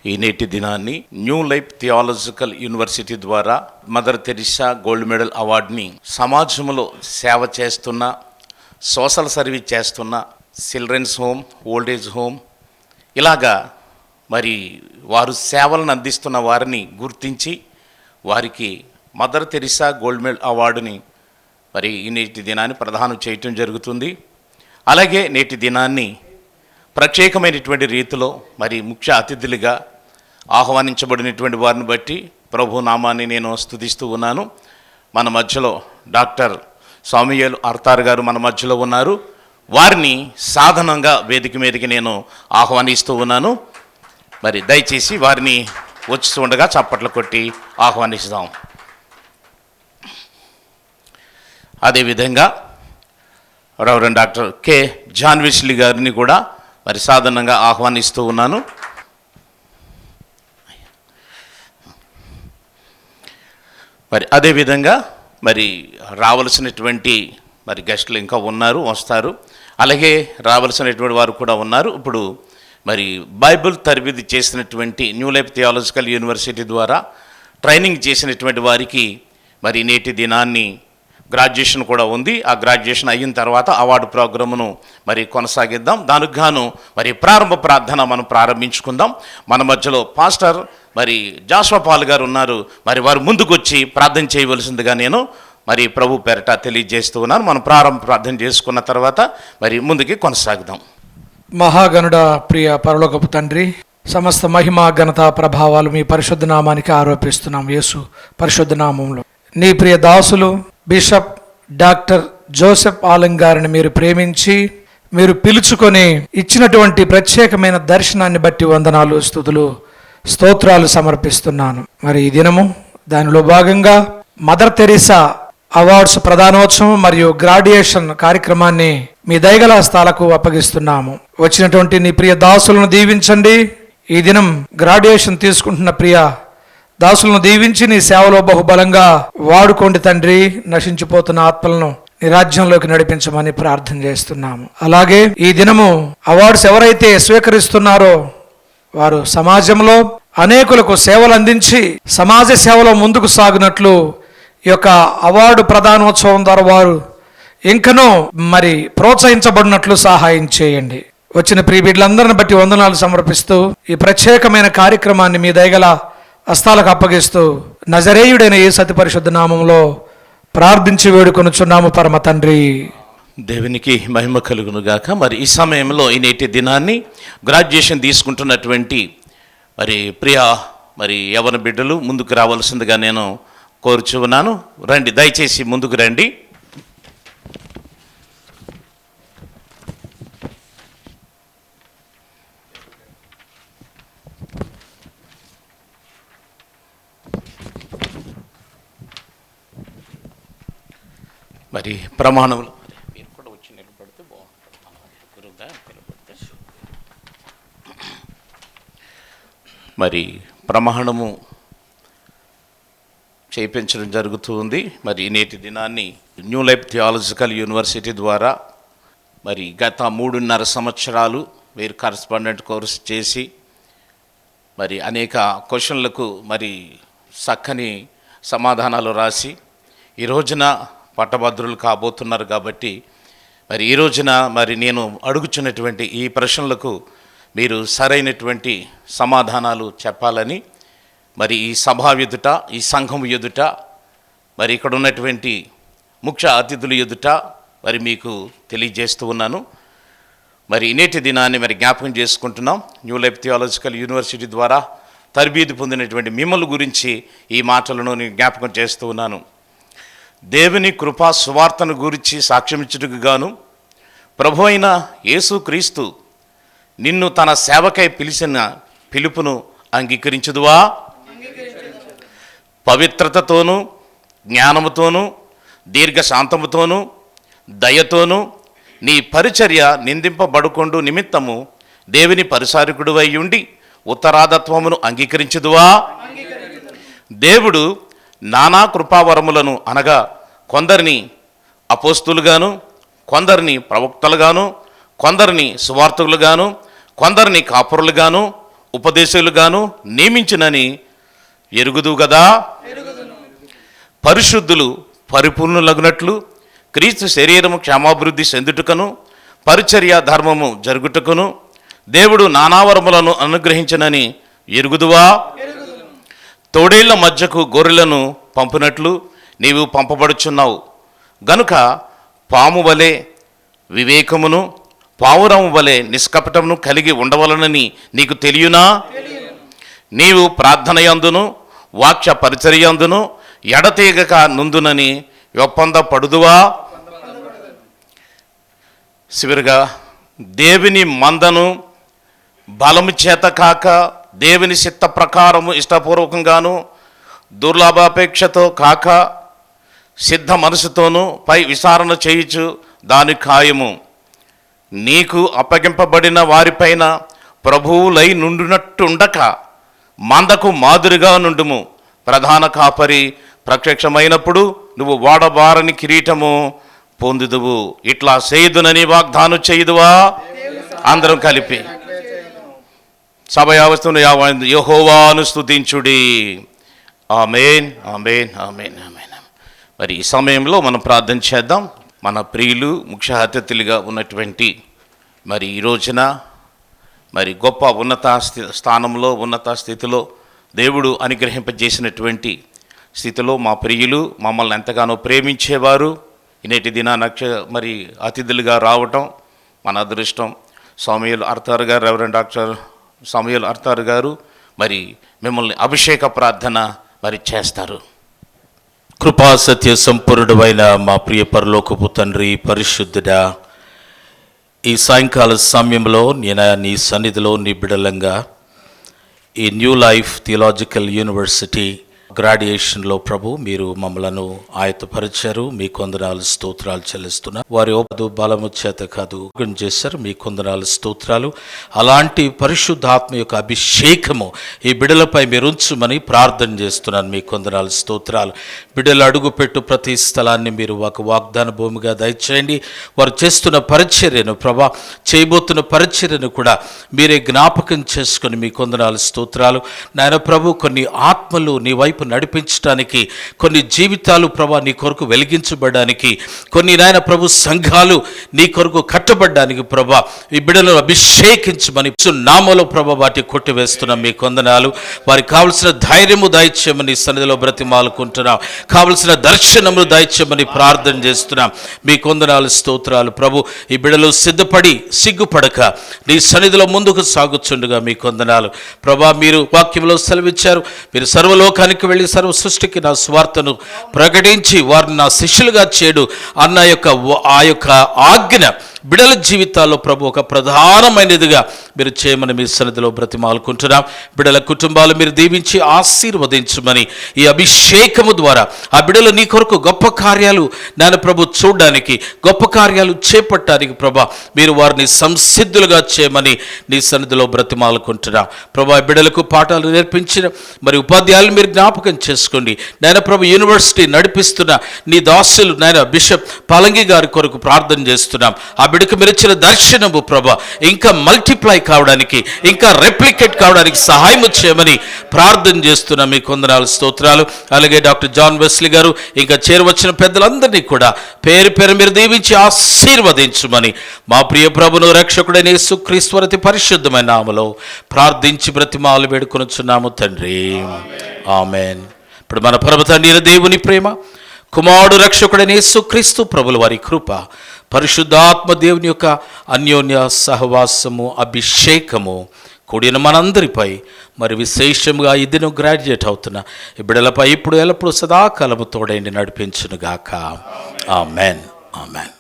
ఈ నేటి దినాన్ని న్యూ లైఫ్ థియాలజికల్ యూనివర్సిటీ ద్వారా మదర్ తెరిసా గోల్డ్ మెడల్ అవార్డుని సమాజంలో సేవ చేస్తున్న, సోషల్ సర్వీస్ చేస్తున్న చిల్డ్రన్స్ హోమ్, ఓల్డేజ్ హోమ్ ఇలాగా మరి వారు సేవలను అందిస్తున్న వారిని గుర్తించి వారికి మదర్ తెరిసా గోల్డ్ మెడల్ అవార్డుని మరి ఈ నేటి దినాన్ని ప్రదానం చేయటం జరుగుతుంది. అలాగే నేటి దినాన్ని ప్రత్యేకమైనటువంటి రీతిలో మరి ముఖ్య అతిథులుగా ఆహ్వానించబడినటువంటి వారిని బట్టి ప్రభు నామాన్ని నేను స్తుతిస్తూ ఉన్నాను. మన మధ్యలో డాక్టర్ సామ్యూయల్ ఆర్థర్ గారు మన మధ్యలో ఉన్నారు. వారిని సాధనంగా వేదిక మీదకి నేను ఆహ్వానిస్తూ ఉన్నాను. మరి దయచేసి వారిని వచ్చి ఉండగా చప్పట్లు కొట్టి ఆహ్వానిస్తాం. అదేవిధంగా reverend doctor K John Wesley గారిని కూడా మరి సాధారణంగా ఆహ్వానిస్తూ ఉన్నాను. మరి అదేవిధంగా మరి రావలసినటువంటి మరి గెస్టులు ఇంకా ఉన్నారు, వస్తారు. అలాగే రావలసినటువంటి వారు కూడా ఉన్నారు. ఇప్పుడు మరి బైబిల్ తరబిది చేసినటువంటి న్యూ లైఫ్ థియాలజికల్ యూనివర్సిటీ ద్వారా ట్రైనింగ్ చేసినటువంటి వారికి మరి నేటి దినాన్ని గ్రాడ్యుయేషన్ కూడా ఉంది. ఆ గ్రాడ్యుయేషన్ అయిన తర్వాత అవార్డు ప్రోగ్రామును మరి కొనసాగిద్దాం. దానికి గాను మరి ప్రారంభ ప్రార్థన మనం ప్రారంభించుకుందాం. మన మధ్యలో పాస్టర్ మరి జాషువా పాల్ గారు ఉన్నారు. మరి వారు ముందుకు వచ్చి ప్రార్థన చేయవలసిందిగా నేను మరి ప్రభు పేరట తెలియజేస్తూ ఉన్నాను. మనం ప్రారంభ ప్రార్థన చేసుకున్న తర్వాత మరి ముందుకి కొనసాగుదాం. మహాగణుడ ప్రియ పరలోకపు తండ్రి, సమస్త మహిమ ఘనత ప్రభావాలు మీ పరిశుద్ధ నామానికి ఆరోపిస్తున్నాం. యేసు పరిశుద్ధ నామంలో నీ ప్రియ దాసులు బిషప్ డాక్టర్ జోసెఫ్ ఆలం గారిని మీరు ప్రేమించి మీరు పిలుచుకొని ఇచ్చినటువంటి ప్రత్యేకమైన దర్శనాన్ని బట్టి వందనాలు, స్తుతులు, స్తోత్రాలు సమర్పిస్తున్నాను. మరి ఈ దినము దానిలో భాగంగా మదర్ తెరిసా అవార్డ్స్ ప్రధానోత్సవం మరియు గ్రాడ్యుయేషన్ కార్యక్రమాన్ని మీ దయగల హస్తాలకు అప్పగిస్తున్నాము. వచ్చినటువంటి నీ ప్రియ దాసులను దీవించండి. ఈ దినం గ్రాడ్యుయేషన్ తీసుకుంటున్న ప్రియ దాసులను దీవించి నీ సేవలో బహుబలంగా వాడుకోండి తండ్రి. నశించిపోతున్న ఆత్మలను నీ రాజ్యంలోకి నడిపించమని ప్రార్థన చేస్తున్నాము. అలాగే ఈ దినము అవార్డ్స్ ఎవరైతే స్వీకరిస్తున్నారో వారు సమాజంలో అనేకులకు సేవలు అందించి సమాజ సేవలో ముందుకు సాగినట్లు ఈ యొక్క అవార్డు ప్రధానోత్సవం ద్వారా వారు ఇంకనూ మరి ప్రోత్సహించబడినట్లు సహాయం చేయండి. వచ్చిన ప్రియ బిడ్డలందరిని బట్టి వందనాలు సమర్పిస్తూ ఈ ప్రత్యేకమైన కార్యక్రమాన్ని మీ దయగల హస్తాలకు అప్పగిస్తూ నజరేయుడైన యేసు అతి పరిశుద్ధ నామంలో ప్రార్థించి వేడుకొనుచున్నాము పరమ తండ్రి. దేవునికి మహిమ కలుగును గాక. మరి ఈ సమయంలో ఈ నేటి దినాన్ని గ్రాడ్యుయేషన్ తీసుకుంటున్నటువంటి మరి ప్రియ మరి యవన బిడ్డలు ముందుకు రావాల్సిందిగా నేను కోరుచు ఉన్నాను. రండి, దయచేసి ముందుకు రండి. మరి ప్రమాణములు మీరు కూడా వచ్చి నిలబడితే బాగుంటుంది. గురువుగా నిలబడితే మరి ప్రమాణము చేయించడం జరుగుతుంది. మరి నేటి దినాన్ని న్యూ లైఫ్ థియాలజికల్ యూనివర్సిటీ ద్వారా మరి గత 3.5 సంవత్సరాలు మీరు కరస్పాండెంట్ కోర్సు చేసి మరి అనేక క్వశ్చన్లకు మరి చక్కని సమాధానాలు రాసి ఈ రోజున పట్టభద్రులు కాబోతున్నారు. కాబట్టి మరి ఈ రోజున మరి నేను అడుగుచున్నటువంటి ఈ ప్రశ్నలకు మీరు సరైనటువంటి సమాధానాలు చెప్పాలని మరి ఈ సభా ఎదుట, ఈ సంఘం ఎదుట, మరి ఇక్కడ ఉన్నటువంటి ముఖ్య అతిథుల ఎదుట మరి మీకు తెలియజేస్తూ ఉన్నాను. మరి నేటి దినాన్ని మరి జ్ఞాపకం చేసుకుంటున్నాం. న్యూ లైఫ్ థియాలజికల్ యూనివర్సిటీ ద్వారా తరబీదు పొందినటువంటి మిమ్మల్ని గురించి ఈ మాటలను నేను జ్ఞాపకం చేస్తూ ఉన్నాను. దేవుని కృపా సువార్తను గురించి సాక్ష్యమిచ్చుటకు గాను ప్రభు అయిన యేసుక్రీస్తు నిన్ను తన సేవకై పిలిచిన పిలుపును అంగీకరించుదువా? పవిత్రతతోనూ, జ్ఞానముతోనూ, దీర్ఘశాంతముతోనూ, దయతోనూ నీ పరిచర్య నిందింపబడుకొండు నిమిత్తము దేవుని పరిచారకుడు అయి ఉండి ఉత్తరాదత్వమును అంగీకరించుదువా? దేవుడు నానా కృపావరములను అనగా కొందరిని అపోస్తులుగాను, కొందరిని ప్రవక్తలుగాను, కొందరిని సువార్తులుగాను, కొందరిని కాపురులుగాను, ఉపదేశాలుగాను నియమించునని ఎరుగుదు గదా. పరిశుద్ధులు పరిపూర్ణులగునట్లు క్రీస్తు శరీరము క్షమాభివృద్ధి చెందుటకును పరిచర్య ధర్మము జరుగుటకును దేవుడు నానావరములను అనుగ్రహించనని ఎరుగుదువా. తోడేళ్ల మధ్యకు గొర్రెలను పంపినట్లు నీవు పంపబడుచున్నావు గనుక పాము వలె వివేకమును పావురము వలె నిష్కపటమును కలిగి ఉండవలనని నీకు తెలియనా. నీవు ప్రార్థనయందును వాక్య పరిచర్యందును ఎడతీగక నుందునని ఒప్పందపడుదువా. చివరిగా దేవుని మందను బలము చేత కాక దేవుని చిత్త ప్రకారము ఇష్టపూర్వకంగాను దుర్లాభాపేక్షతో కాక సిద్ధ మనసుతోనూ పై విచారణ చేయుచు దాని ఖాయము. నీకు అప్పగింపబడిన వారిపైన ప్రభువులై నుండినట్టుండక మందకు మాదిరిగా నుండుము. ప్రధాన కాపరి ప్రత్యక్షమైనప్పుడు నువ్వు వాడబారని కిరీటము పొందుదువు. ఇట్లా చేయుదునని వాగ్దానం చేయుదువా. అందరం కలిపి సభయావస్థను యెహోవాను స్తుతించుడి. ఆమేన్, ఆమేన్, ఆమేన్, ఆమేన్. మరి ఈ సమయంలో మనం ప్రార్థన చేద్దాం. మన ప్రియులు ముఖ్య అతిథులుగా ఉన్నటువంటి మరి ఈ రోజున మరి గొప్ప ఉన్నత స్థానంలో ఉన్నత స్థితిలో దేవుడు అనుగ్రహింపజేసినటువంటి స్థితిలో మా ప్రియులు మమ్మల్ని ఎంతగానో ప్రేమించేవారు నేటి దినాన మరి అతిథులుగా రావటం మన అదృష్టం. సామ్యూయల్ అర్థర్ గారు, రెవరెండ్ డాక్టర్ సామ్యూయల్ అర్థర్ గారు మరి మిమ్మల్ని అభిషేక ప్రార్థన మరి చేస్తారు. కృపా సత్య సంపూర్ణుడైన మా ప్రియ పరలోకపు తండ్రి, పరిశుద్ధుడా, ఈ సాయంకాల సమయంలో నేను నీ సన్నిధిలో నీ బిడలంగా ఈ న్యూ లైఫ్ థియలాజికల్ యూనివర్సిటీ గ్రాడ్యుయేషన్లో ప్రభు మీరు మమ్మలను ఆయత్తపరిచారు. మీ కొందనాలు స్తోత్రాలు చెల్లిస్తున్నా. వారి ఓపదు బలము చేత కాదు చేశారు. మీ కొందనాలు స్తోత్రాలు. అలాంటి పరిశుద్ధాత్మ యొక్క అభిషేకము ఈ బిడలపై మీరు ఉంచుమని ప్రార్థన చేస్తున్నాను. మీ కొందనాలు స్తోత్రాలు. బిడ్డలు అడుగుపెట్టు ప్రతి స్థలాన్ని మీరు ఒక వాగ్దాన భూమిగా దయచేయండి. వారు చేస్తున్న పరిచర్యను ప్రభా, చేయబోతున్న పరిచర్యను కూడా మీరే జ్ఞాపకం చేసుకొని మీ కొందనాలు స్తోత్రాలు. నాయన ప్రభు, కొన్ని ఆత్మలు నీ వైపు నడిపించడానికి, కొన్ని జీవితాలు ప్రభా నీ కొరకు వెలిగించబడడానికి, కొన్ని నాయన ప్రభు సంఘాలు నీ కొరకు కట్టబడ్డానికి ప్రభా ఈ బిడ్డలను అభిషేకించమని నామలో ప్రభా వాటి కొట్టివేస్తున్నాం. మీ కొందనాలు. వారికి కావలసిన ధైర్యము దయచేయమని సన్నిధిలో బ్రతిమాలుకుంటున్నాం. కావలసిన దర్శనములు దయచేయమని ప్రార్థన చేస్తున్నాం. మీ కొందనాలు స్తోత్రాలు ప్రభు. ఈ బిడ్డలు సిద్ధపడి సిగ్గుపడక నీ సన్నిధిలో ముందుకు సాగుచుండగా మీ కొందనాలు ప్రభా. మీరు వాక్యంలో సెలవిచ్చారు, మీరు సర్వలోకానికి వెళ్ళి సర్వ సృష్టికి నా స్వార్థను ప్రకటించి వారిని నా శిష్యులుగా చేయడు అన్న ఆ యొక్క ఆజ్ఞ బిడల జీవితాల్లో ప్రభు ఒక ప్రధానమైనదిగా మీరు చేయమని మీ సన్నిధిలో బ్రతిమాలుకుంటున్నాం. బిడల కుటుంబాలు మీరు దీవించి ఆశీర్వదించమని ఈ అభిషేకము ద్వారా ఆ బిడలు నీ కొరకు గొప్ప కార్యాలు నాన్న ప్రభు చూడడానికి, గొప్ప కార్యాలు చేపట్టడానికి ప్రభా మీరు వారిని సంసిద్ధులుగా చేయమని నీ సన్నిధిలో బ్రతిమాలుకుంటున్నాం. ప్రభా బిడలకు పాఠాలు నేర్పించిన మరి ఉపాధ్యాయులు మీరు జ్ఞాపకం చేసుకోండి. నాయన ప్రభు యూనివర్సిటీ నడిపిస్తున్న నీ దాసులు నాయన బిషప్ పలంగి గారి కొరకు ప్రార్థన చేస్తున్నాం. ఆ బిడ్డకు మీరు ఇచ్చిన దర్శనము ప్రభా ఇంకా మల్టిప్లై కావడానికి, ఇంకా రెప్లికేట్ కావడానికి సహాయం చేయమని ప్రార్థన చేస్తున్నాం. మీ కొందనాలు స్తోత్రాలు. అలాగే డాక్టర్ జాన్ వెస్లీ గారు ఇంకా చేరువచ్చిన పెద్దలందరినీ కూడా పేరు పేరు మీరు దీవించి ఆశీర్వదించమని మా ప్రియ ప్రభును రక్షకుడైన యేసుక్రీస్తు వారి పరిశుద్ధమైన నామములో ప్రార్థించి బ్రతిమాలు వేడుకొనుచున్నాము తండ్రి. ఆమెన్. ఇప్పుడు మన పరమ తండ్రి దేవుని ప్రేమ, కుమారుడు రక్షకుడైన యేసుక్రీస్తు ప్రభుల వారి కృప, పరిశుద్ధాత్మ దేవుని యొక్క అన్యోన్య సహవాసము, అభిషేకము కూడిన మనందరిపై మరి విశేషంగా ఈ దినం గ్రాడ్యుయేట్ అవుతున్న ఈ బిడ్డలపై ఇప్పుడు ఎల్లప్పుడూ సదాకాలము తోడైండి నడిపించునుగాక. Amen, amen.